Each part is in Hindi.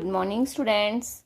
Morning students.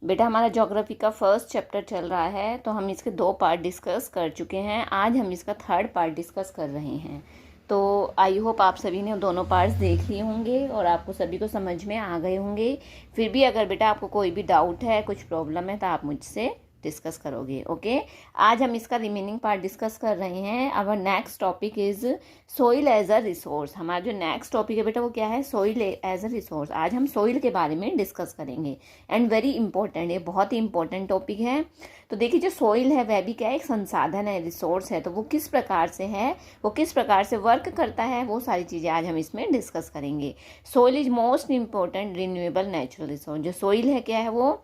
बेटा हमारा ज्योग्राफी का फर्स्ट चैप्टर चल रहा है, तो हम इसके 2 पार्ट डिस्कस कर चुके हैं। आज हम इसका 3rd पार्ट डिस्कस कर रहे हैं। तो आई होप आप सभी ने दोनों पार्ट्स देख लिए होंगे और आपको सभी को समझ में आ गए होंगे। फिर भी अगर बेटा आपको कोई भी डाउट है, कुछ प्रॉब्लम है, तो आप मुझसे डिस्कस करोगे। ओके, आज हम इसका रिमेनिंग पार्ट डिस्कस कर रहे हैं। Our next topic is soil as a resource. हमारा जो नेक्स्ट टॉपिक है बेटा वो क्या है? Soil as a resource. आज हम सोइल के बारे में डिस्कस करेंगे एंड वेरी इंपॉर्टेंट, ये बहुत ही इंपॉर्टेंट टॉपिक है। तो देखिए, जो सोइल है वह भी क्या है? एक संसाधन है, रिसोर्स है। तो वो किस प्रकार से है, वो किस प्रकार से वर्क करता है, वो सारी चीज़ें आज हम इसमें डिस्कस करेंगे। Soil is most important renewable natural resource. जो सोइल है क्या है? वो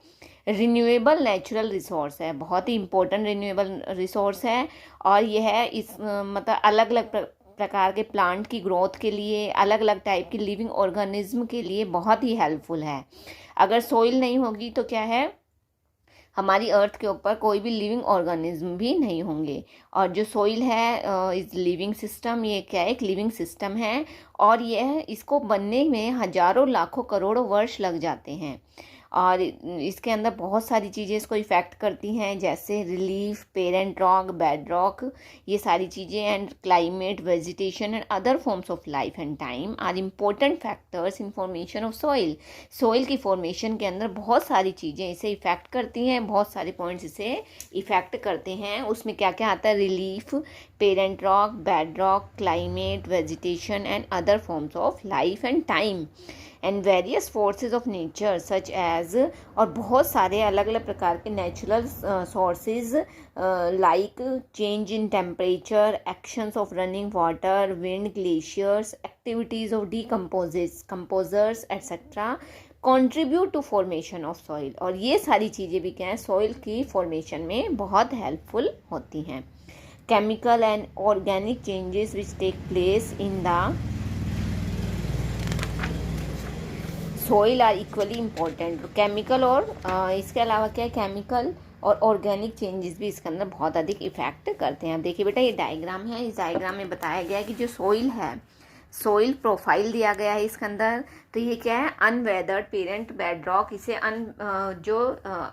रिन्यूएबल नेचुरल रिसोर्स है, बहुत ही इंपॉर्टेंट रिन्यूएबल रिसोर्स है। और यह इस मतलब अलग अलग प्रकार के प्लांट की ग्रोथ के लिए, अलग अलग टाइप की लिविंग ऑर्गेनिज्म के लिए बहुत ही हेल्पफुल है। अगर सोइल नहीं होगी तो क्या है, हमारी अर्थ के ऊपर कोई भी लिविंग ऑर्गेनिज्म भी नहीं होंगे। और जो सोइल है इस लिविंग सिस्टम, ये क्या है? एक लिविंग सिस्टम है। और यह इसको बनने में हजारों लाखों करोड़ों वर्ष लग जाते हैं। और इसके अंदर बहुत सारी चीज़ें इसको इफ़ेक्ट करती हैं, जैसे relief, parent rock, bed rock, ये सारी चीज़ें। And climate, vegetation and other forms of life and time are important factors in formation of soil. Soil की फॉर्मेशन के अंदर बहुत सारी चीज़ें इसे इफ़ेक्ट करती हैं, बहुत सारे पॉइंट्स इसे इफ़ेक्ट करते हैं। उसमें क्या क्या आता है? Relief, parent rock, bed rock, climate, vegetation and other forms of life and time and various forces of nature such as, और बहुत सारे अलग अलग प्रकार के natural sources like change in temperature, actions of running water, wind, glaciers, activities of composers etcetera contribute to formation of soil. और ये सारी चीज़ें भी क्या हैं? सॉइल की फॉर्मेशन में बहुत हेल्पफुल होती हैं। Chemical and organic changes which take place in the soil are equally important. Chemical और इसके अलावा क्या है? केमिकल और ऑर्गेनिक चेंजेस भी इसके अंदर बहुत अधिक इफेक्ट करते हैं। देखिए बेटा, ये डायग्राम है। इस डायग्राम में बताया गया है कि जो सोइल है, सोइल प्रोफाइल दिया गया है इसके अंदर। तो ये क्या है? Unweathered parent bed rock. इसे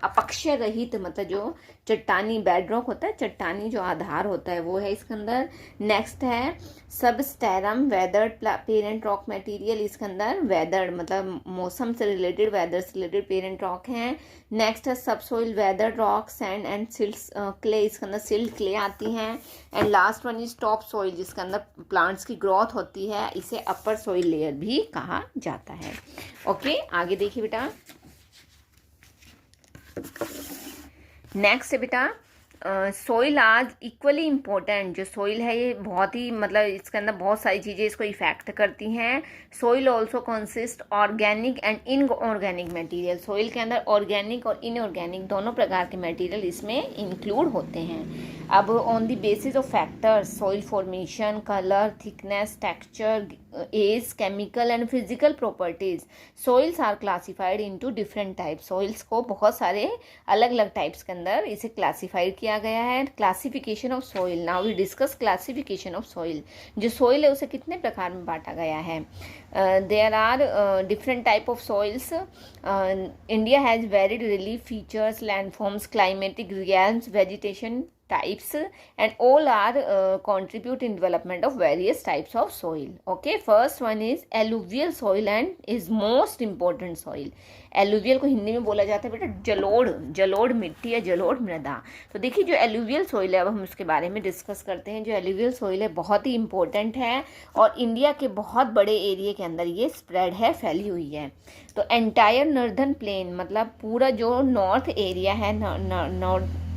अपक्षय रहित, मतलब जो चट्टानी बेड रॉक होता है, चट्टानी जो आधार होता है, वो है इसके अंदर। नेक्स्ट है substratum weathered parent rock material. इसके अंदर वेदर्ड मतलब मौसम से रिलेटेड, वेदर से रिलेटेड पेरेंट रॉक हैं। नेक्स्ट है subsoil weathered rock, sand and silt clay. इसके अंदर सिल्ट क्ले आती हैं। And last one is top soil, जिसके अंदर प्लांट्स की ग्रोथ होती है। इसे अपर सोइल लेयर भी कहा जाता है। ओके, आगे देखिए बेटा। नेक्स्ट है बेटा सोइल आज इक्वली इम्पोर्टेंट। जो सोइल है ये बहुत ही, मतलब इसके अंदर बहुत सारी चीज़ें इसको इफेक्ट करती हैं। Soil also consist organic and inorganic material. Soil के अंदर ऑर्गेनिक और इनऑर्गेनिक दोनों प्रकार के मटेरियल इसमें इंक्लूड होते हैं। अब on the basis of factors soil formation, colour, thickness, texture, age, chemical and physical properties, soils are classified into different types. Soils को बहुत सारे अलग अलग टाइप्स के अंदर इसे क्लासिफाइड किया गया है। Classification of soil, now we discuss classification of soil. जो सोइल है उसे कितने प्रकार में बांटा गया है? There are different type of soils. India has varied relief features, landforms, climatic realms, vegetation types, and all are contribute in development of various types of soil. Okay, first one is alluvial soil and is most important soil. Alluvial को हिंदी में बोला जाता है बेटा जलोढ़, जलोढ़ मिट्टी या जलोढ़ मृदा। तो देखिए, जो एलुवियल सोइल है, अब हम उसके बारे में डिस्कस करते हैं। जो एलुवियल सोइल है बहुत ही इंपॉर्टेंट है और इंडिया के बहुत बड़े एरिया के अंदर ये स्प्रेड है, फैली हुई है। तो एंटायर नॉर्दर्न प्लेन, मतलब पूरा जो नॉर्थ एरिया है,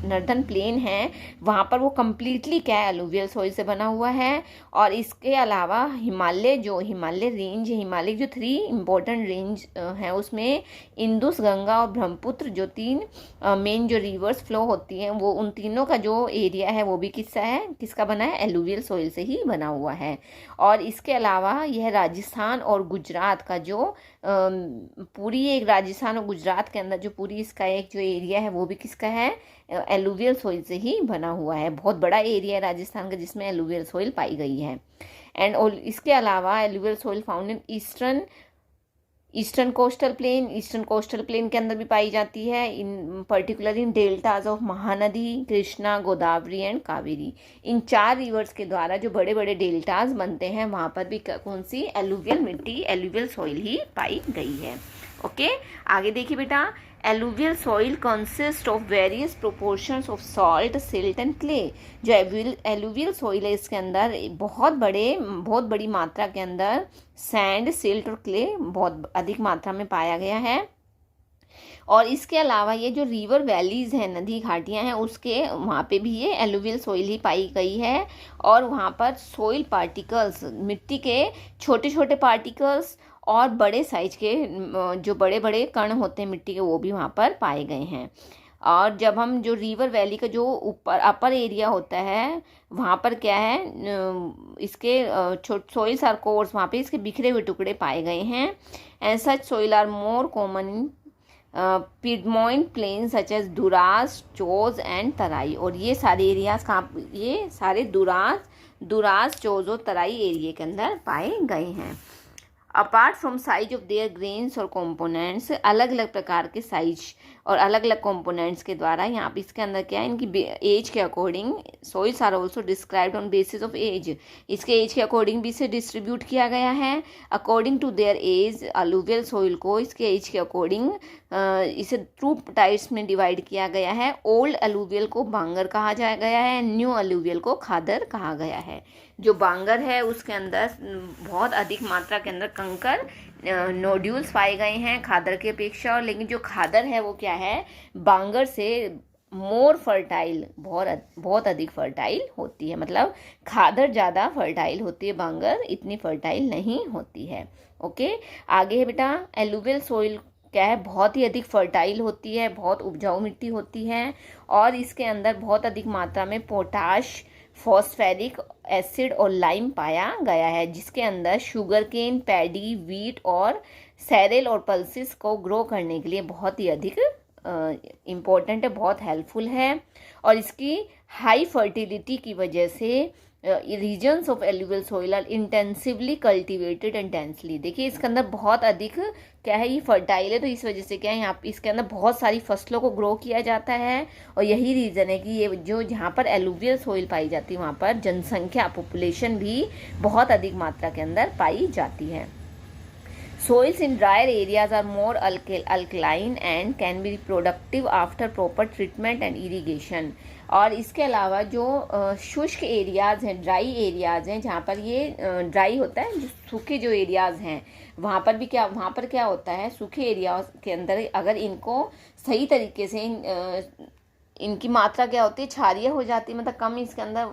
नॉर्दर्न प्लेन है, वहाँ पर वो कम्प्लीटली क्या है? एलुवियल सोइल से बना हुआ है। और इसके अलावा हिमालय, जो हिमालय रेंज है, हिमालय जो 3 इम्पोर्टेंट रेंज हैं, उसमें इंदुस, गंगा और ब्रह्मपुत्र, जो 3 मेन जो रिवर्स फ्लो होती हैं, वो उन तीनों का जो एरिया है वो भी किसका बना है? एलुवियल सोइल से ही बना हुआ है। और इसके अलावा यह राजस्थान और गुजरात का जो पूरी एक राजस्थान और गुजरात के अंदर जो पूरी इसका एक जो एरिया है वो भी किसका है? एलुवियल सोइल से ही बना हुआ है। बहुत बड़ा एरिया है राजस्थान का जिसमें एलुवियल सोइल पाई गई है। एंड इसके अलावा alluvial soil found in eastern eastern coastal plain के अंदर भी पाई जाती है, इन particular in deltas of Mahanadi, Krishna, Godavari and Kaveri. In 4 reverse के द्वारा जो बड़े बड़े डेल्टाज बनते हैं वहाँ पर भी कौन सी एलुवियल मिट्टी, एलुवियल सॉइल ही पाई गई है। ओके, आगे देखिए बेटा, alluvial soil consist of various proportions of salt, silt and clay. जो एलुवियल सॉइल है इसके अंदर बहुत बड़ी मात्रा के अंदर सैंड, सिल्ट और क्ले बहुत अधिक मात्रा में पाया गया है। और इसके अलावा ये जो रिवर वैलीज़ हैं, नदी घाटियाँ हैं, उसके वहाँ पे भी ये एलुवियल सॉइल ही पाई गई है। और वहाँ पर सॉइल पार्टिकल्स, मिट्टी के छोटे छोटे पार्टिकल्स और बड़े साइज के जो बड़े बड़े कण होते हैं मिट्टी के, वो भी वहाँ पर पाए गए हैं। और जब हम जो रिवर वैली का जो ऊपर अपर एरिया होता है वहाँ पर क्या है, इसके सोइल्स आर कोर्स, वहाँ पे इसके बिखरे हुए टुकड़े पाए गए हैं। And such soil are more common in piedmont plain such as Duars, Chos and Terai. और ये सारे एरियाज कहाँ, ये सारे दुरास, चोज और तराई एरिया के अंदर पाए गए हैं। Apart from size of their grains और कंपोनेंट्स, अलग अलग प्रकार के साइज और अलग अलग कंपोनेंट्स के द्वारा यहाँ पे इसके अंदर क्या है, इनकी एज के according soils are also described on basis of age. इसके एज के अकॉर्डिंग भी इसे डिस्ट्रीब्यूट किया गया है। According to their age, alluvial soil को इसके एज के अकॉर्डिंग इसे 2 टाइप्स में डिवाइड किया गया है। ओल्ड अलुवियल को बांगर कहा गया है, न्यू अलुवियल को खादर कहा गया है। जो बांगर है उसके अंदर बहुत अधिक मात्रा के अंदर कंकर नोड्यूल्स पाए गए हैं खादर के अपेक्षा, और लेकिन जो खादर है वो क्या है, बांगर से मोर फर्टाइल, बहुत अधिक फर्टाइल होती है। मतलब खादर ज़्यादा फर्टाइल होती है, बांगर इतनी फर्टाइल नहीं होती है। ओके, आगे है बेटा, एलुवियल सॉइल क्या है, बहुत ही अधिक फर्टाइल होती है, बहुत उपजाऊ मिट्टी होती है। और इसके अंदर बहुत अधिक मात्रा में पोटाश, फॉस्फेरिक एसिड और लाइम पाया गया है, जिसके अंदर शुगर केन, पैडी, वीट और सैरेल और पल्सिस को ग्रो करने के लिए बहुत ही अधिक इम्पोर्टेंट है, बहुत हेल्पफुल है। और इसकी हाई फर्टिलिटी की वजह से regions of alluvial soil are intensively cultivated and densely. देखिए इसके अंदर बहुत अधिक क्या है, ये फर्टाइल है, तो इस वजह से क्या है, यहाँ इसके अंदर बहुत सारी फसलों को ग्रो किया जाता है। और यही रीज़न है कि ये जो जहाँ पर एलुवियल सॉइल पाई जाती है वहाँ पर जनसंख्या, पॉपुलेशन भी बहुत अधिक मात्रा के अंदर पाई जाती है। Soils in drier areas are more alkaline and can be productive after proper treatment and irrigation। और इसके अलावा जो शुष्क एरियाज़ हैं, ड्राई एरियाज़ हैं, जहाँ पर ये ड्राई होता है, जो सूखे जो एरियाज़ हैं वहाँ पर क्या होता है, सूखे एरिया के अंदर अगर इनको सही तरीके से इनकी मात्रा क्या होती है, क्षारीय हो जाती है, मतलब कम इसके अंदर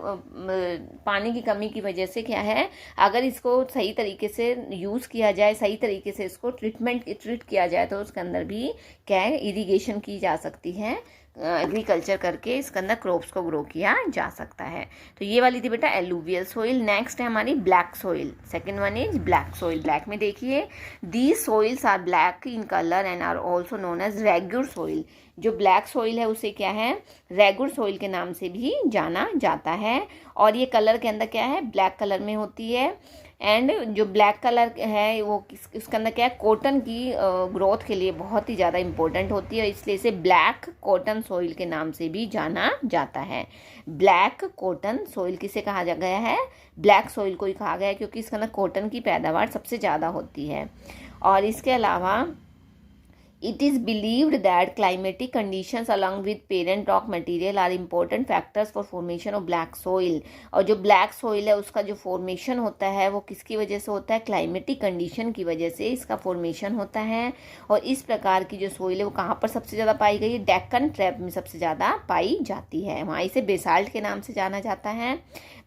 पानी की कमी की वजह से क्या है, अगर इसको सही तरीके से यूज़ किया जाए, सही तरीके से इसको ट्रीट किया जाए, तो उसके अंदर भी क्या है, इरिगेशन की जा सकती है, एग्रीकल्चर करके इसके अंदर क्रॉप्स को ग्रो किया जा सकता है। तो ये वाली थी बेटा एलुवियल सॉइल। नेक्स्ट है हमारी black soil. Second one is black soil. Black में देखिए, these soils are black in colour and are also known as regur soil. जो ब्लैक सॉइल है उसे क्या है, रेगुर सॉइल के नाम से भी जाना जाता है। और ये कलर के अंदर क्या है, ब्लैक कलर में होती है। एंड जो ब्लैक कलर है वो इसके अंदर क्या है, कॉटन की ग्रोथ के लिए बहुत ही ज़्यादा इम्पोर्टेंट होती है, इसलिए इसे ब्लैक कॉटन सॉइल के नाम से भी जाना जाता है। ब्लैक कॉटन सॉइल किसे कहा गया है, ब्लैक सॉइल को ही कहा गया है, क्योंकि इसके अंदर कॉटन की पैदावार सबसे ज़्यादा होती है। और इसके अलावा It is believed that climatic conditions along with parent rock material are important factors for formation of black soil। और जो black soil है उसका जो formation होता है वो किसकी वजह से होता है, climatic condition की वजह से इसका formation होता है। और इस प्रकार की जो soil है वो कहाँ पर सबसे ज़्यादा पाई गई है, डेक्कन ट्रैप में सबसे ज़्यादा पाई जाती है। वहाँ इसे बेसाल्ट के नाम से जाना जाता है।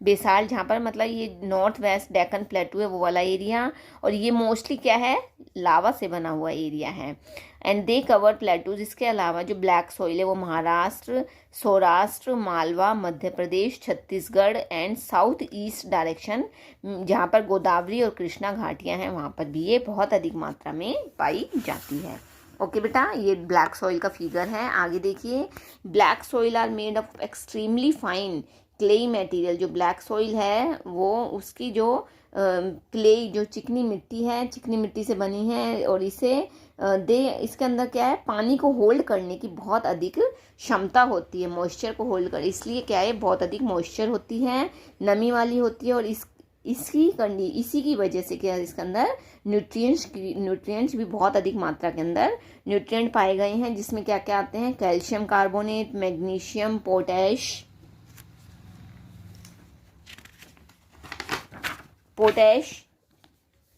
बेसाल्ट जहाँ पर मतलब ये नॉर्थ वेस्ट डेक्कन प्लेटू है वो वाला एरिया, और ये मोस्टली क्या है, लावा से बना हुआ एरिया है। And they cover plateaus. इसके अलावा जो ब्लैक सॉइल है वो Maharashtra, Saurashtra, Malwa, Madhya Pradesh, Chhattisgarh and south east direction, जहाँ पर गोदावरी और कृष्णा घाटियाँ हैं वहाँ पर भी ये बहुत अधिक मात्रा में पाई जाती है। ओके बेटा, ये ब्लैक सॉइल का फिगर है। आगे देखिए, black soil are made of extremely fine clayey material. जो ब्लैक सॉइल है वो उसकी जो क्ले जो चिकनी मिट्टी है, चिकनी मिट्टी से बनी है और इसके अंदर क्या है, पानी को होल्ड करने की बहुत अधिक क्षमता होती है, मॉइस्चर को होल्ड कर, इसलिए क्या है बहुत अधिक मॉइस्चर होती है, नमी वाली होती है और इसी की वजह से क्या है इसके अंदर न्यूट्रिएंट्स भी बहुत अधिक मात्रा के अंदर न्यूट्रिएंट पाए गए हैं, जिसमें क्या क्या आते हैं, calcium carbonate, magnesium, potash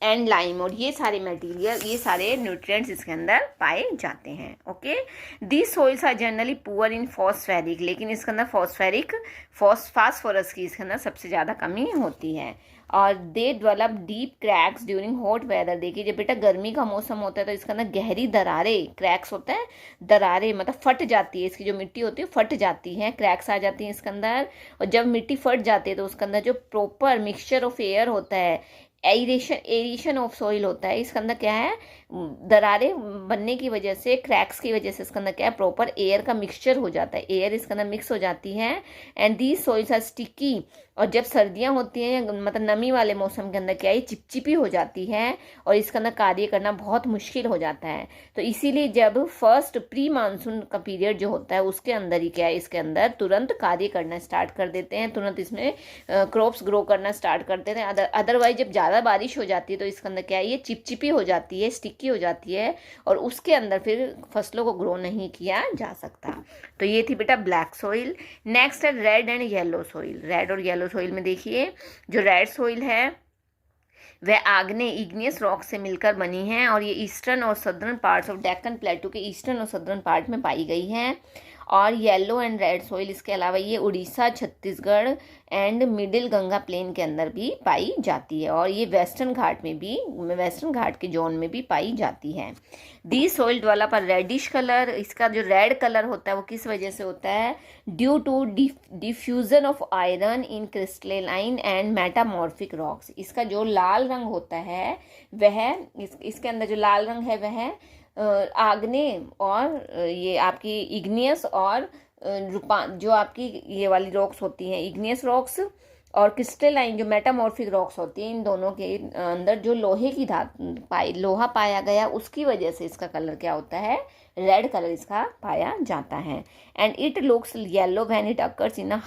and lime, और ये सारे न्यूट्रिएंट्स इसके अंदर पाए जाते हैं। Okay, these soils are generally poor in phosphoric, लेकिन इसके अंदर फास्फोरस की इसके अंदर सबसे ज़्यादा कमी होती है। और they develop deep cracks during hot weather. देखिए जब बेटा गर्मी का मौसम होता है तो इसके अंदर गहरी दरारें, क्रैक्स होते हैं, दरारें मतलब फट जाती है, इसकी जो मिट्टी होती है फट जाती है, क्रैक्स आ जाती हैं इसके अंदर। और जब मिट्टी फट जाती है तो उसके अंदर जो प्रॉपर मिक्सचर ऑफ एयर होता है, एरिएशन ऑफ सॉइल होता है, इसके अंदर क्या है, दरारें बनने की वजह से, क्रैक्स की वजह से इसके अंदर क्या है, प्रॉपर एयर का मिक्सचर हो जाता है, एयर इसके अंदर मिक्स हो जाती है। And these soils are sticky, और जब सर्दियां होती हैं मतलब नमी वाले मौसम के अंदर क्या है, चिपचिपी हो जाती है और इसके अंदर कार्य करना बहुत मुश्किल हो जाता है। तो इसीलिए जब फर्स्ट प्री मानसून का पीरियड जो होता है उसके अंदर ही क्या है, इसके अंदर तुरंत कार्य करना स्टार्ट कर देते हैं, तुरंत इसमें क्रॉप्स ग्रो करना स्टार्ट कर देते हैं। अदरवाइज जब ज़्यादा बारिश हो जाती है तो इसके अंदर क्या है, ये चिपचिपी हो जाती है, स्टिकी हो जाती है और उसके अंदर फिर फसलों को ग्रो नहीं किया जा सकता। तो ये थी बेटा ब्लैक सॉइल। नेक्स्ट है red and yellow soil. Red और येलो सॉइल में देखिए जो रेड सॉइल है वह इग्नियस रॉक से मिलकर बनी है और ये ईस्टर्न और सदर्न पार्ट्स ऑफ डेक्कन प्लेटू के ईस्टर्न और सदर्न पार्ट में पाई गई है। और येलो एंड रेड सॉइल इसके अलावा ये Orissa, Chhattisgarh and middle Ganga plain के अंदर भी पाई जाती है और ये वेस्टर्न घाट के जोन में भी पाई जाती है। The soil develop a reddish colour. इसका जो रेड कलर होता है वो किस वजह से होता है, due to diffusion of iron in crystalline and metamorphic rocks. इसका जो लाल रंग होता है वह इसके अंदर जो लाल रंग है वह आग्नेय और ये आपकी इग्नियस और जो आपकी ये वाली रॉक्स होती हैं, इग्नियस रॉक्स और क्रिस्टलाइन जो मेटामॉर्फिक रॉक्स होती हैं, इन दोनों के अंदर जो लोहा पाया गया उसकी वजह से इसका कलर क्या होता है, रेड कलर इसका पाया जाता है। And it looks yellow when it occurs in a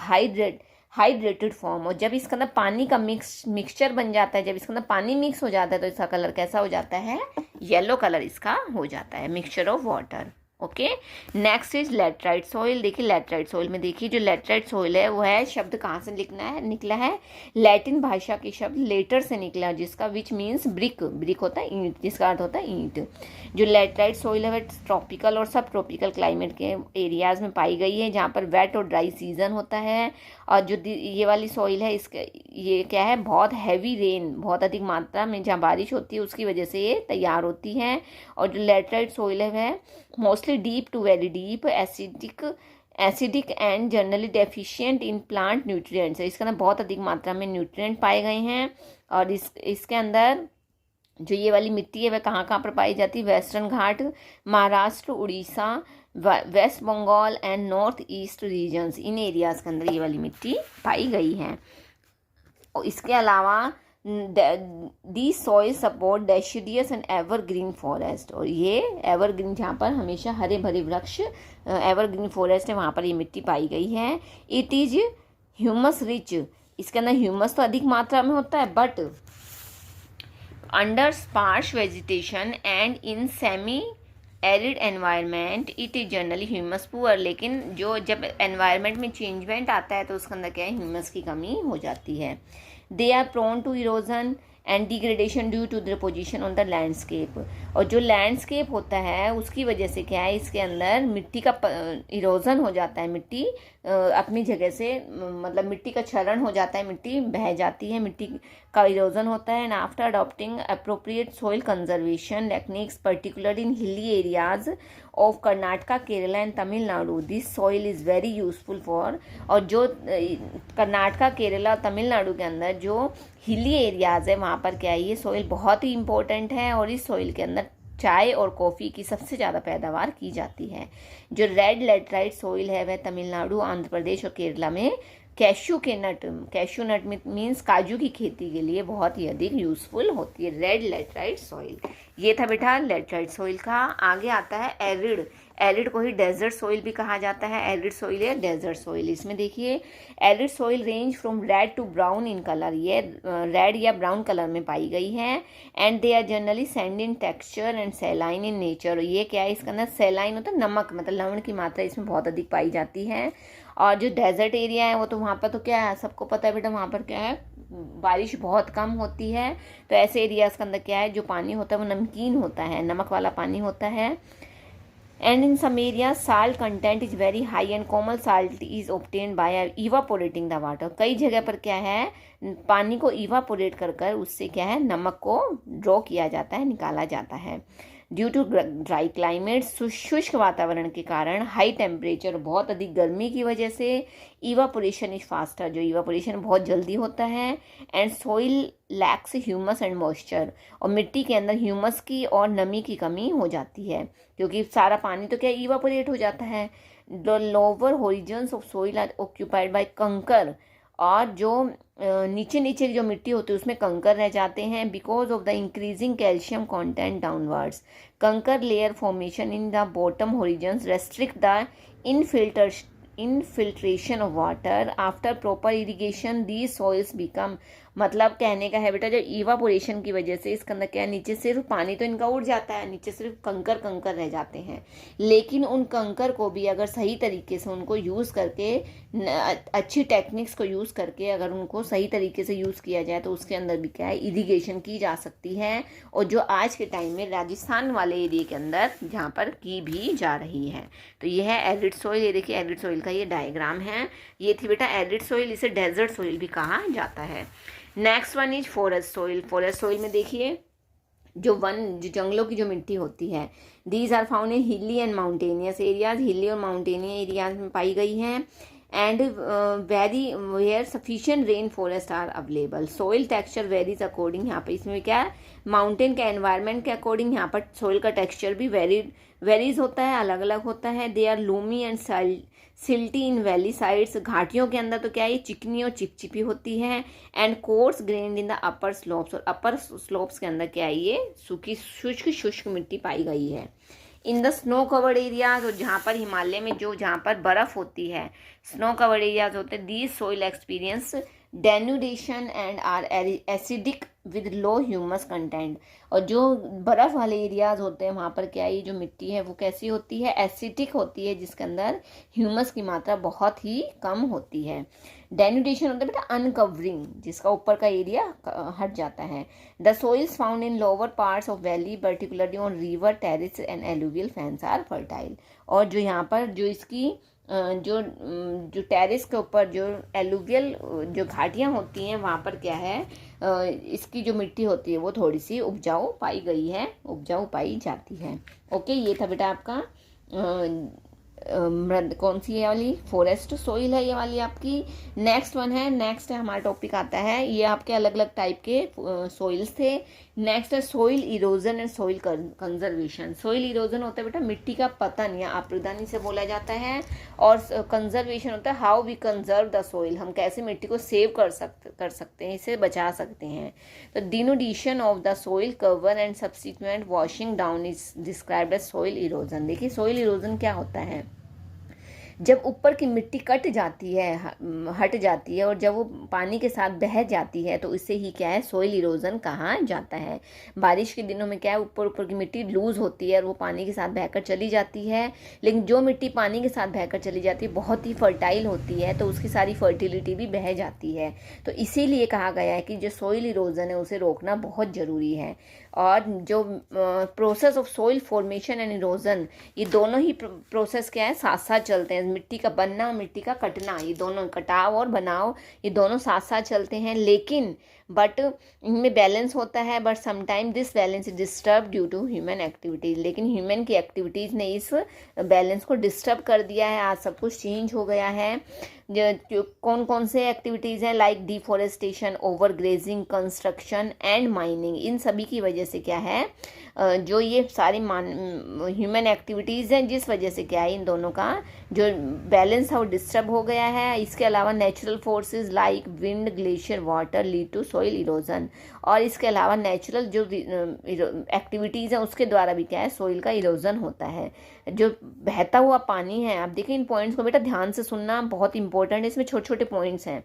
hydrated form. और जब इसके अंदर पानी का मिक्सचर बन जाता है, जब इसके अंदर पानी मिक्स हो जाता है तो इसका कलर कैसा हो जाता है, येलो कलर इसका हो जाता है, mixture of water. Okay, next is laterite soil. देखिए लैटराइट सॉइल में देखिए जो लैटराइट सॉइल है वो है, शब्द कहाँ से निकला है, लैटिन भाषा के शब्द लेटर से निकला जिसका विच मीन्स ब्रिक होता है ईंट, जिसका अर्थ होता है ईंट। जो लैटराइट सॉइल है वह ट्रॉपिकल और सब ट्रॉपिकल क्लाइमेट के एरियाज में पाई गई है जहाँ पर वेट और ड्राई सीजन होता है। और जो ये वाली सॉइल है ये क्या है, बहुत हैवी रेन, बहुत अधिक मात्रा में जहाँ बारिश होती है उसकी वजह से ये तैयार होती है। और जो लैटराइट सॉइल है वह mostly deep to very deep, acidic and generally deficient in plant nutrients. इसके अंदर बहुत अधिक मात्रा में न्यूट्रिएंट पाए गए हैं। और इसके अंदर जो ये वाली मिट्टी है वह कहाँ कहाँ पर पाई जाती है, Western Ghat, Maharashtra, Orissa, West Bengal and north east regions, in areas के अंदर ये वाली मिट्टी पाई गई है। और इसके अलावा the soil support deciduous and evergreen forest. और ये एवरग्रीन जहाँ पर हमेशा हरे भरे वृक्ष, एवरग्रीन फॉरेस्ट है, वहाँ पर ये मिट्टी पाई गई है। It is humus rich. इसके अंदर ह्यूमस तो अधिक मात्रा में होता है but under sparse vegetation and in semi arid environment it is generally humus poor. लेकिन जब एनवायरनमेंट में चेंजमेंट आता है तो उसके अंदर क्या है, ह्यूमस की कमी हो जाती है। They are prone to erosion and degradation due to their position on the landscape. और जो लैंडस्केप होता है उसकी वजह से क्या है, इसके अंदर मिट्टी का इरोजन हो जाता है, मिट्टी अपनी जगह से मतलब मिट्टी का क्षरण हो जाता है, मिट्टी बह जाती है, मिट्टी का इरोजन होता है। And after adopting appropriate soil conservation techniques particular in hilly areas of Karnataka, Kerala and Tamil Nadu, this soil is very useful for. और जो कर्नाटका, केरला और तमिलनाडु के अंदर जो हिली एरियाज़ है वहाँ पर क्या है, ये सॉइल बहुत ही इम्पोर्टेंट है और इस सॉइल के अंदर चाय और कॉफ़ी की सबसे ज़्यादा पैदावार की जाती है। जो रेड लैटराइट सॉइल है वह तमिलनाडु, आंध्र प्रदेश और केरला में कैशू नट मीन्स काजू की खेती के लिए बहुत ही अधिक यूजफुल होती है। रेड लेटराइट सॉइल, ये था बेटा लेटराइट सॉइल का। आगे आता है एरिड। एरिड को ही डेजर्ट सॉइल भी कहा जाता है। एरिड सॉइल या डेजर्ट सॉइल, इसमें देखिए arid soil range from red to brown in colour, ये रेड या ब्राउन कलर में पाई गई है। And they are generally sand in texture and saline in nature. ये क्या है, इसका अंदर सेलाइन होता है नमक, मतलब लवण की मात्रा इसमें बहुत अधिक पाई जाती है। और जो डेजर्ट एरिया है वो तो वहाँ पर तो क्या है, सबको पता है बेटा, वहाँ पर क्या है, बारिश बहुत कम होती है। तो ऐसे एरियाज़ के अंदर क्या है, जो पानी होता है वो नमकीन होता है, नमक वाला पानी होता है। And in some area salt content is very high and common salt is obtained by evaporating the water. कई जगह पर क्या है, पानी को इवापोरेट कर उससे क्या है, नमक को ड्रॉ किया जाता है, निकाला जाता है। ड्यू टू ड्राई क्लाइमेट, शुष्क वातावरण के कारण, हाई टेम्परेचर, बहुत अधिक गर्मी की वजह से इवापोरेशन इज फास्टर, जो इवापोरेशन बहुत जल्दी होता है। And soil lakhs humus and moisture, और मिट्टी के अंदर ह्यूमस की और नमी की कमी हो जाती है, क्योंकि सारा पानी तो क्या इवापोरेट हो जाता है। The lower horizons of soil are occupied by kankar, और जो नीचे नीचे जो मिट्टी होती है उसमें कंकर रह जाते हैं। Because of the increasing calcium content downwards, kankar layer formation in the bottom horizons restrict the infiltration of water after proper irrigation the soils become. मतलब कहने का है बेटा, जो इवापोरेशन की वजह से इसके अंदर क्या है, नीचे सिर्फ पानी तो इनका उड़ जाता है, नीचे सिर्फ कंकर कंकर रह जाते हैं। लेकिन उन कंकर को भी अगर सही तरीके से उनको यूज़ करके, अच्छी टेक्निक्स को यूज़ करके अगर उनको सही तरीके से यूज़ किया जाए तो उसके अंदर भी क्या है, इरिगेशन की जा सकती है। और जो आज के टाइम में राजस्थान वाले एरिया के अंदर जहाँ पर की भी जा रही है। तो ये है एरिड सॉइल। ये देखिए एरिड सॉइल का ये डायग्राम है। ये थी बेटा एरिड सॉइल, इसे डेजर्ट सॉइल भी कहा जाता है। Next one is forest soil. Forest soil में देखिए जो जंगलों की जो मिट्टी होती है, दीज आर फाउंड इन हिली एंड माउंटेनियस एरियाज, हिली और माउंटेनियस एरियाज में पाई गई हैं। And very where sufficient rain forest are available. Soil texture varies according, यहाँ पर इसमें क्या है, माउंटेन के एनवायरनमेंट के अकॉर्डिंग यहाँ पर सॉइल का टेक्सचर भी वेरीज होता है, अलग अलग होता है। They are loamy and silty in valley sides, घाटियों के अंदर तो क्या है, ये चिकनी और चिपचिपी होती है। And course grand in the upper slopes, और अपर स्लोप्स के अंदर क्या है, ये सूखी शुष्क मिट्टी पाई गई है। In the snow covered areas, और जहाँ पर हिमालय में जहाँ पर बर्फ़ होती है, स्नो कवर्ड एरियाज होते हैं, these soil experience denudation and are acidic with low humus content. और जो बर्फ़ वाले एरियाज होते हैं वहाँ पर क्या है, ये जो मिट्टी है वो कैसी होती है, एसिडिक होती है, जिसके अंदर ह्यूमस की मात्रा बहुत ही कम होती है। डेनुडेशन होता है बेटा अनकवरिंग, जिसका ऊपर का एरिया हट जाता है। The soils found in lower parts of valley particularly on river terrace and alluvial fans are fertile. और जो यहाँ पर जो इसकी जो टेरिस के ऊपर जो एलुवियल जो घाटियाँ होती हैं वहाँ पर क्या है, इसकी जो मिट्टी होती है वो थोड़ी सी उपजाऊ पाई गई है, उपजाऊ पाई जाती है। ओके, ये था बेटा आपका कौन सी है वाली, फॉरेस्ट सोइल है ये वाली आपकी। नेक्स्ट वन है, नेक्स्ट है हमारा टॉपिक आता है, ये आपके अलग अलग टाइप के सोइल्स थे। नेक्स्ट है soil erosion and soil conservation. Soil erosion होता है बेटा मिट्टी का पतन या अपरदन से बोला जाता है, और कंजर्वेशन होता है how we conserve the soil, हम कैसे मिट्टी को सेव कर सकते हैं, इसे बचा सकते हैं। तो denudation of the soil cover and subsequent washing down is described as soil erosion. देखिए सोइल इरोजन क्या होता है, जब ऊपर की मिट्टी कट जाती है, हट जाती है, और जब वो पानी के साथ बह जाती है तो इसे ही क्या है, सोइल इरोजन कहा जाता है। बारिश के दिनों में क्या है, ऊपर की मिट्टी लूज होती है और वो पानी के साथ बहकर चली जाती है। लेकिन जो मिट्टी पानी के साथ बहकर चली जाती है बहुत ही फर्टाइल होती है, तो उसकी सारी फर्टिलिटी भी बह जाती है। तो इसीलिए कहा गया है कि जो सोइल इरोजन है उसे रोकना बहुत ज़रूरी है। और जो process of soil formation and erosion, ये दोनों ही प्रोसेस क्या है, साथ साथ चलते हैं। मिट्टी का बनना, मिट्टी का कटना, ये दोनों, कटाव और बनाव, ये दोनों साथ साथ चलते हैं। लेकिन बट इनमें बैलेंस होता है, but sometime this balance is disturb due to human activities. लेकिन ह्यूमन की एक्टिविटीज़ ने इस बैलेंस को डिस्टर्ब कर दिया है, आज सब कुछ चेंज हो गया है। जो कौन कौन से एक्टिविटीज़ हैं, like deforestation, overgrazing, construction and mining, इन सभी की वजह से क्या है, जो ये सारी ह्यूमन एक्टिविटीज़ हैं, जिस वजह से क्या है, इन दोनों का जो बैलेंस है वो डिस्टर्ब हो गया है। इसके अलावा natural forces like wind, glacier, water lead to soil erosion, और इसके अलावा नेचुरल जो एक्टिविटीज़ हैं उसके द्वारा भी क्या है, सॉइल का इरोजन होता है। जो बहता हुआ पानी है, आप देखिए इन पॉइंट्स को बेटा ध्यान से सुनना, बहुत इंपॉर्टेंट है, इसमें छोटे छोटे पॉइंट्स हैं।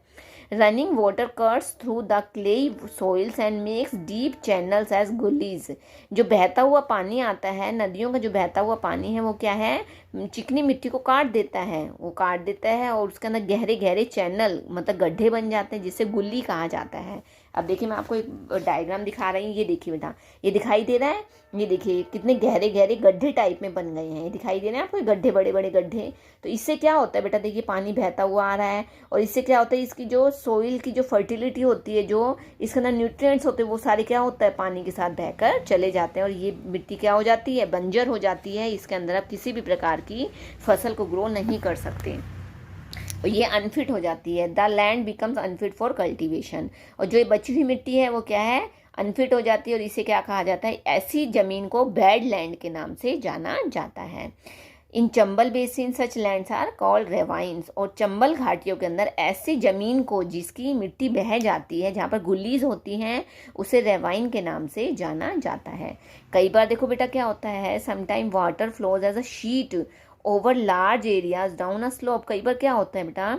Running water cuts through the clayey soils and makes deep channels as gullies. जो बहता हुआ पानी आता है, नदियों का जो बहता हुआ पानी है वो क्या है, चिकनी मिट्टी को काट देता है, वो काट देता है और उसके अंदर गहरे गहरे चैनल मतलब गड्ढे बन जाते हैं, जिसे गुल्ली कहा जाता है। अब देखिए मैं आपको एक डायग्राम दिखा रही हूँ, ये देखिए बेटा, ये दिखाई दे रहा है, ये देखिए कितने गहरे गहरे गड्ढे टाइप में बन गए हैं, ये दिखाई दे रहे हैं आपको, गड्ढे, बड़े बड़े गड्ढे। तो इससे क्या होता है बेटा, देखिए पानी बहता हुआ आ रहा है, और इससे क्या होता है, इसकी जो सोइल की जो फर्टिलिटी होती है, जो इसके अंदर न्यूट्रिएंट्स होते हैं, वो सारे क्या होता है, पानी के साथ बहकर चले जाते हैं, और ये मिट्टी क्या हो जाती है, बंजर हो जाती है। इसके अंदर आप किसी भी प्रकार की फसल को ग्रो नहीं कर सकते, और ये अनफिट हो जाती है। The land becomes unfit for cultivation, और जो ये बची हुई मिट्टी है वो क्या है, अनफिट हो जाती है, और इसे क्या कहा जाता है, ऐसी ज़मीन को बैड लैंड के नाम से जाना जाता है। In Chambal basin such lands are called ravines, और चंबल घाटियों के अंदर ऐसी ज़मीन को जिसकी मिट्टी बह जाती है, जहाँ पर गुल्लीज होती हैं, उसे रेवाइन के नाम से जाना जाता है। कई बार देखो बेटा क्या होता है, sometime water flows as a sheet over large areas down a slope. कई बार क्या होता है बेटा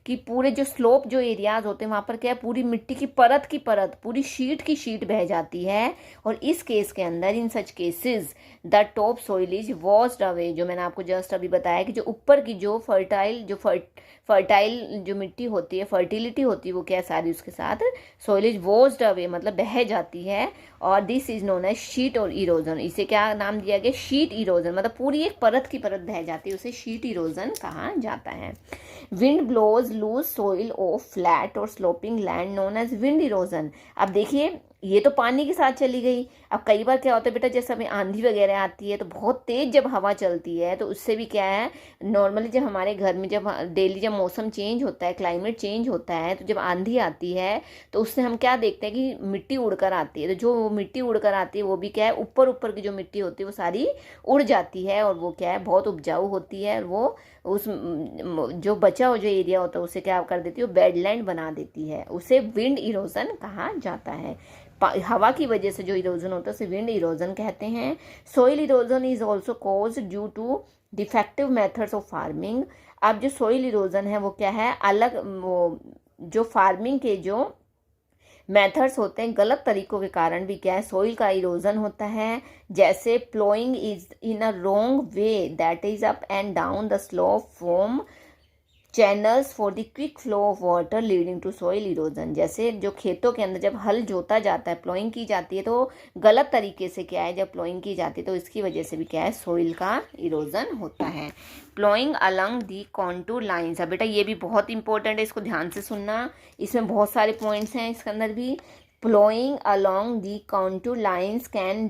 कि पूरे जो स्लोप जो एरियाज होते हैं वहाँ पर क्या है, पूरी मिट्टी की परत पूरी शीट की शीट बह जाती है, और इस केस के अंदर, in such cases, the top soil is washed away. जो मैंने आपको जस्ट अभी बताया कि जो ऊपर की जो फर्टाइल जो मिट्टी होती है, फर्टिलिटी होती है, वो क्या सारी उसके साथ सोइल इज वॉश्ड अवे मतलब बह जाती है, और this is known as sheet और इरोजन। इसे क्या नाम दिया गया, शीट इरोजन, मतलब पूरी एक परत की परत बह जाती है, उसे शीट इरोजन कहा जाता है। Wind blows loose soil off flat और sloping land known as wind erosion. अब देखिए ये तो पानी के साथ चली गई। अब कई बार क्या होता है बेटा, जैसे हमें आंधी वगैरह आती है तो बहुत तेज जब हवा चलती है, तो उससे भी क्या है, नॉर्मली जब हमारे घर में जब डेली जब मौसम चेंज होता है, क्लाइमेट चेंज होता है, तो जब आंधी आती है तो उससे हम क्या देखते हैं कि मिट्टी उड़कर आती है। तो जो मिट्टी उड़कर आती है वो भी क्या है, ऊपर ऊपर की जो मिट्टी होती है वो सारी उड़ जाती है, और वो क्या है, बहुत उपजाऊ होती है, और वो उस जो बचा हुआ जो एरिया होता है उसे क्या कर देती है, वो बेडलैंड बना देती है, उसे विंड इरोजन कहा जाता है। हवा की वजह से जो इरोजन होता है उसे विंड इरोजन कहते हैं। Soil erosion is also cause due to defective methods of farming. अब जो सोइल इरोजन है वो क्या है, अलग वो जो फार्मिंग के जो मेथड्स होते हैं, गलत तरीकों के कारण भी क्या है, सोइल का इरोजन होता है। जैसे ploughing is in a wrong way, that is up and down the slope from channels for the quick flow of water leading to soil erosion. जैसे जो खेतों के अंदर जब हल जोता जाता है, प्लोइंग की जाती है, तो गलत तरीके से क्या है, जब प्लोइंग की जाती है तो इसकी वजह से भी क्या है, सॉइल का इरोजन होता है। Ploughing along the contour lines. अब बेटा ये भी बहुत इंपॉर्टेंट है, इसको ध्यान से सुनना, इसमें बहुत सारे पॉइंट्स हैं इसके अंदर भी। Ploughing along the contour lines can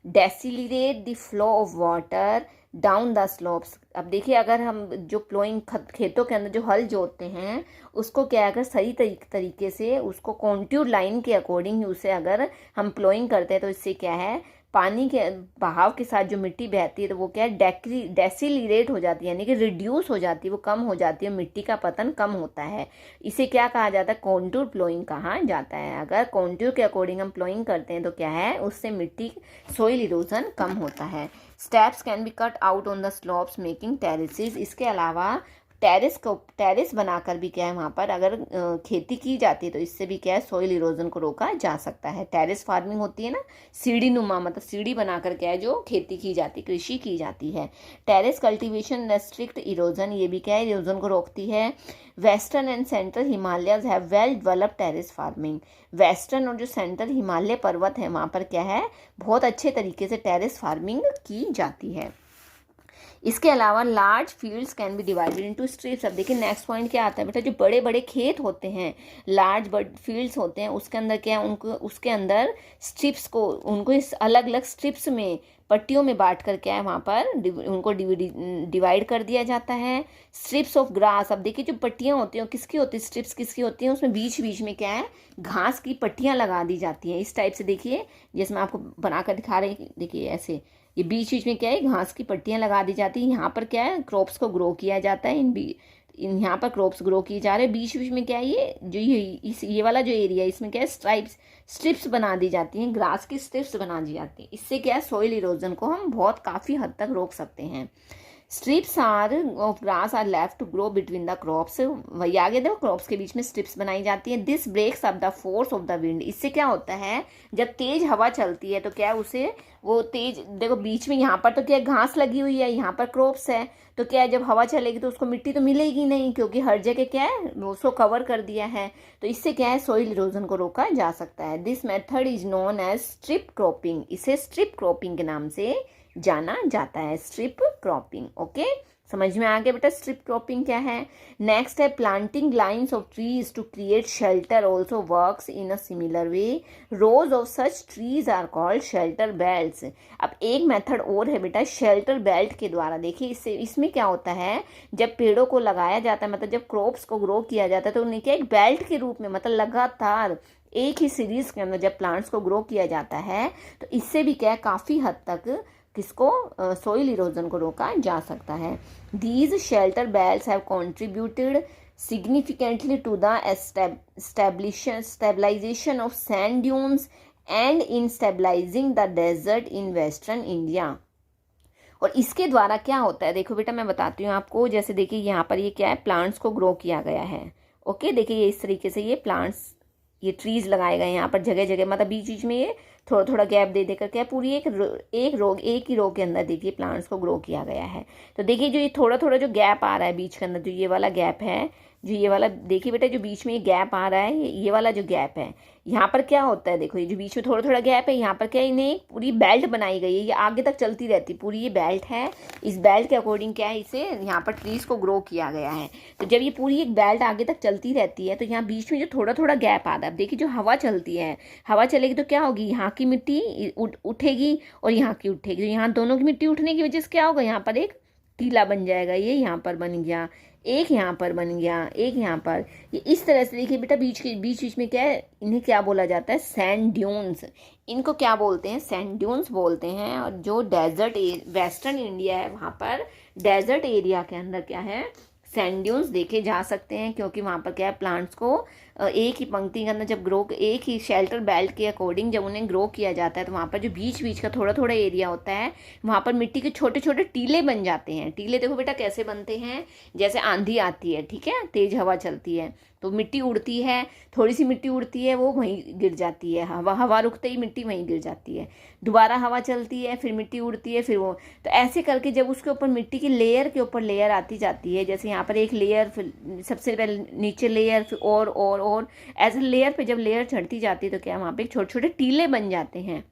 decelerate the flow of water down the slopes. अब देखिए अगर हम जो प्लोइंग खेतों के अंदर जो हल जोतते हैं उसको क्या, अगर सही तरीके से उसको कॉन्टूर लाइन के अकॉर्डिंग ही उसे अगर हम प्लोइंग करते हैं, तो इससे क्या है, पानी के बहाव के साथ जो मिट्टी बहती है तो वो क्या है, डेसिलरेट हो जाती है, यानी कि रिड्यूस हो जाती है, वो कम हो जाती है, मिट्टी का पतन कम होता है। इसे क्या कहा जाता है, कॉन्टूर प्लोइंग कहा जाता है। अगर कॉन्टूर के अकॉर्डिंग हम प्लोइंग करते हैं तो क्या है, उससे मिट्टी सोइल इरोजन कम होता है। Steps can be cut out on the slopes making terraces. इसके अलावा टेरेस बनाकर भी क्या है, वहाँ पर अगर खेती की जाती है तो इससे भी क्या है, सोइल इरोजन को रोका जा सकता है। टेरेस फार्मिंग होती है ना, सीढ़ी नुमा, मतलब सीढ़ी बनाकर क्या है, जो खेती की जाती, कृषि की जाती है। टेरेस कल्टीवेशन रेस्ट्रिक्ट इरोजन, ये भी क्या है, इरोजन को रोकती है। Western and central Himalayas have well developed terrace farming. Western और जो सेंट्रल हिमालय पर्वत है वहाँ पर क्या है, बहुत अच्छे तरीके से टेरेस फार्मिंग की जाती है। इसके अलावा large fields can be divided into strips. अब देखिए नेक्स्ट पॉइंट क्या आता है बेटा, जो बड़े बड़े खेत होते हैं, लार्ज फील्ड्स होते हैं, उसके अंदर क्या है, उनको उसके अंदर स्ट्रिप्स को, उनको इस अलग अलग स्ट्रिप्स में, पट्टियों में बांट कर क्या है वहाँ पर उनको डिवाइड कर दिया जाता है। स्ट्रिप्स ऑफ ग्रास, अब देखिए जो पट्टियाँ होती हैं किसकी होती है, स्ट्रिप्स किसकी होती हैं, उसमें बीच बीच में क्या है, घास की पट्टियाँ लगा दी जाती हैं। इस टाइप से देखिए, जैसे मैं आपको बना कर दिखा रही हूँ, देखिए ऐसे ये बीच बीच में क्या है, घास की पट्टियाँ लगा दी जाती हैं। यहाँ पर क्या है, क्रॉप्स को ग्रो किया जाता है, इन यहाँ पर क्रॉप्स ग्रो किए जा रहे हैं। बीच बीच में क्या है, ये जो ये वाला जो एरिया है, इसमें क्या है, स्ट्रिप्स बना दी जाती हैं, ग्रास की स्ट्रिप्स बना दी जाती हैं। इससे क्या है, सॉइल इरोजन को हम बहुत काफ़ी हद तक रोक सकते हैं। Strips of grass are left to grow between the crops, वही आगे देखो, क्रॉप्स के बीच में स्ट्रिप्स बनाई जाती है। This breaks up the force of the wind, इससे क्या होता है, जब तेज हवा चलती है तो क्या है, उसे वो तेज, देखो बीच में यहाँ पर तो क्या घास लगी हुई है, यहाँ पर क्रॉप्स है, तो क्या है, जब हवा चलेगी तो उसको मिट्टी तो मिलेगी नहीं, क्योंकि हर जगह क्या है, उसको कवर कर दिया है। तो इससे क्या है, सॉइल इरोजन को रोका जा सकता है। This method is known as strip cropping, इसे स्ट्रिप क्रॉपिंग के नाम से जाना जाता है, स्ट्रिप क्रॉपिंग। ओके, समझ में आ गया बेटा स्ट्रिप क्रॉपिंग क्या है। नेक्स्ट है planting lines of trees to create shelter also works in a similar way, rows of such trees are called shelter belts. अब एक मेथड और है बेटा शेल्टर बेल्ट के द्वारा, देखिए इसमें क्या होता है, जब पेड़ों को लगाया जाता है, मतलब जब क्रॉप्स को ग्रो किया जाता है, तो उन्हें क्या एक बेल्ट के रूप में, मतलब लगातार एक ही सीरीज के अंदर जब प्लांट्स को ग्रो किया जाता है, तो इससे भी क्या है, काफ़ी हद तक किसको, सॉइल इरोजन को रोका जा सकता है। These shelter belts have contributed significantly to the stabilization of sand dunes and in stabilizing the desert in western India। और इसके द्वारा क्या होता है, देखो बेटा मैं बताती हूँ आपको, जैसे देखिए यहाँ पर ये क्या है, प्लांट्स को ग्रो किया गया है। ओके, देखिए ये इस तरीके से ये प्लांट्स, ये ट्रीज लगाए गए हैं यहाँ पर जगह जगह, मतलब बीच बीच में ये थोड़ा थोड़ा गैप दे देकर क्या पूरी एक ही रो के अंदर देखिए प्लांट्स को ग्रो किया गया है। तो देखिए जो ये थोड़ा थोड़ा जो गैप आ रहा है बीच के अंदर, जो ये वाला गैप है, जो ये वाला देखिए बेटा, जो बीच में ये गैप आ रहा है, ये वाला जो गैप है, यहाँ पर क्या होता है, देखो ये जो बीच में थोड़ा थोड़ा गैप है, यहाँ पर क्या इन्हें पूरी बेल्ट बनाई गई है, ये आगे तक चलती रहती पूरी, ये बेल्ट है। इस बेल्ट के अकॉर्डिंग क्या है, इसे यहाँ पर ट्रीज को ग्रो किया गया है। तो जब ये पूरी एक बेल्ट आगे तक चलती रहती है, तो यहाँ बीच में जो थोड़ा थोड़ा गैप आता है, अब देखिए जो हवा चलती है, हवा चलेगी तो क्या होगी, यहाँ की मिट्टी उठेगी और यहाँ की उठेगी, तो यहाँ दोनों की मिट्टी उठने की वजह से क्या होगा, यहाँ पर एक टीला बन जाएगा, ये यहाँ पर बन गया, एक यहाँ पर बन गया, एक यहाँ पर, ये इस तरह से देखिए बेटा बीच बीच में क्या है, इन्हें क्या बोला जाता है, सैंड ड्यून्स। इनको क्या बोलते हैं, सैंड ड्यून्स बोलते हैं। और जो डेजर्ट वेस्टर्न इंडिया है, वहाँ पर डेजर्ट एरिया के अंदर क्या है, सैंड ड्यून्स देखे जा सकते हैं, क्योंकि वहाँ पर क्या है, प्लांट्स को एक ही पंक्ति के अंदर जब ग्रो, एक ही शेल्टर बेल्ट के अकॉर्डिंग जब उन्हें ग्रो किया जाता है, तो वहाँ पर जो बीच बीच का थोड़ा थोड़ा एरिया होता है, वहाँ पर मिट्टी के छोटे छोटे टीले बन जाते हैं। टीले देखो बेटा कैसे बनते हैं, जैसे आंधी आती है, ठीक है, तेज हवा चलती है तो मिट्टी उड़ती है, थोड़ी सी मिट्टी उड़ती है, वो वहीं गिर जाती है, हवा रुकते ही मिट्टी वहीं गिर जाती है, दोबारा हवा चलती है, फिर मिट्टी उड़ती है, फिर वो, तो ऐसे करके जब उसके ऊपर मिट्टी की लेयर के ऊपर लेयर आती जाती है, जैसे यहाँ पर एक लेयर, फिर सबसे पहले नीचे लेयर, फिर और ऐसे लेयर पे जब लेयर चढ़ती जाती है, तो क्या वहाँ पे छोटे छोटे टीले बन जाते हैं,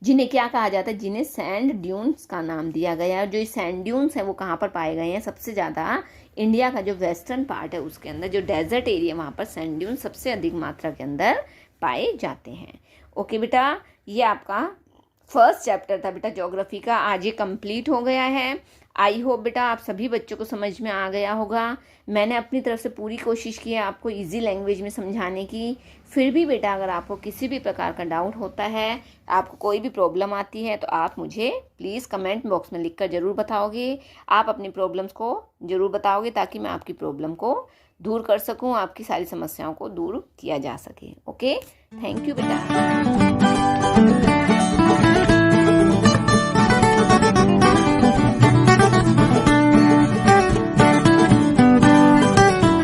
जिन्हें क्या कहा जाता है, जिन्हें सैंड ड्यून्स का नाम दिया गया है। और जो ये सैंड ड्यून्स है वो कहाँ पर पाए गए हैं, सबसे ज़्यादा इंडिया का जो वेस्टर्न पार्ट है उसके अंदर, जो डेजर्ट एरिया, वहाँ पर सैंड ड्यून्स सबसे अधिक मात्रा के अंदर पाए जाते हैं। ओके बेटा, ये आपका फर्स्ट चैप्टर था बेटा ज्योग्राफी का, आज ये कंप्लीट हो गया है। आई होप बेटा आप सभी बच्चों को समझ में आ गया होगा। मैंने अपनी तरफ से पूरी कोशिश की है आपको इजी लैंग्वेज में समझाने की। फिर भी बेटा अगर आपको किसी भी प्रकार का डाउट होता है, आपको कोई भी प्रॉब्लम आती है, तो आप मुझे प्लीज़ कमेंट बॉक्स में लिखकर ज़रूर बताओगे। आप अपनी प्रॉब्लम्स को ज़रूर बताओगे ताकि मैं आपकी प्रॉब्लम को दूर कर सकूं, आपकी सारी समस्याओं को दूर किया जा सके। ओके, थैंक यू बेटा।